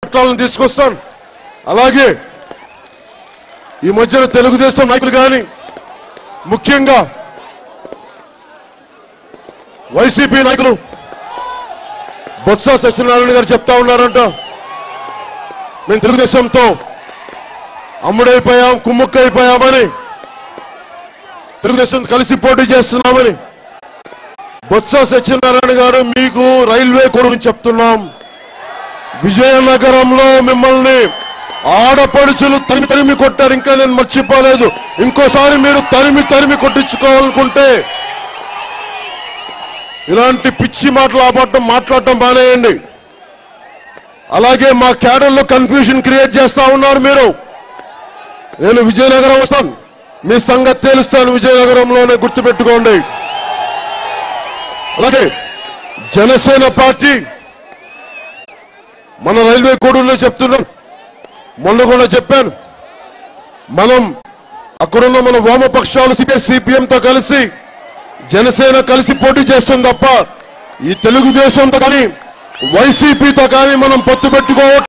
చట్టాలను తీసుకొస్తాను. అలాగే ఈ మధ్యన తెలుగుదేశం నాయకులు కానీ ముఖ్యంగా వైసీపీ నాయకులు బొత్స సత్యనారాయణ గారు చెప్తా ఉన్నారంట, మేము తెలుగుదేశంతో అమ్ముడైపోయాం, కుమ్ముక్కైపోయామని, తెలుగుదేశం కలిసి పోటీ చేస్తున్నామని. బొత్స సత్యనారాయణ గారు, మీకు రైల్వే కొడుకుని చెప్తున్నాం, విజయనగరంలో మిమ్మల్ని ఆడపడుచులు తరిమి కొట్టారు, ఇంకా నేను మర్చిపోలేదు. ఇంకోసారి మీరు తరిమి కొట్టించుకోవాలనుకుంటే ఇలాంటి పిచ్చి మాటలు మాట్లాడటం మానేయండి. అలాగే మా క్యాడర్లో కన్ఫ్యూజన్ క్రియేట్ చేస్తా ఉన్నారు మీరు. నేను విజయనగరం వస్తాను, మీ సంగతి తేలుస్తాను విజయనగరంలోనే, గుర్తుపెట్టుకోండి. అలాగే జనసేన పార్టీ మన రైల్వే కోడూరులో చెప్తున్నాం, మొన్న కూడా చెప్పాను, మనం అక్కడున్న మన వామపక్షాలు సిపిఎంతో కలిసి జనసేన కలిసి పోటీ చేస్తుంది తప్ప ఈ తెలుగుదేశంతో కానీ వైసీపీతో కానీ మనం పొత్తు పెట్టుకోవట్లేదు.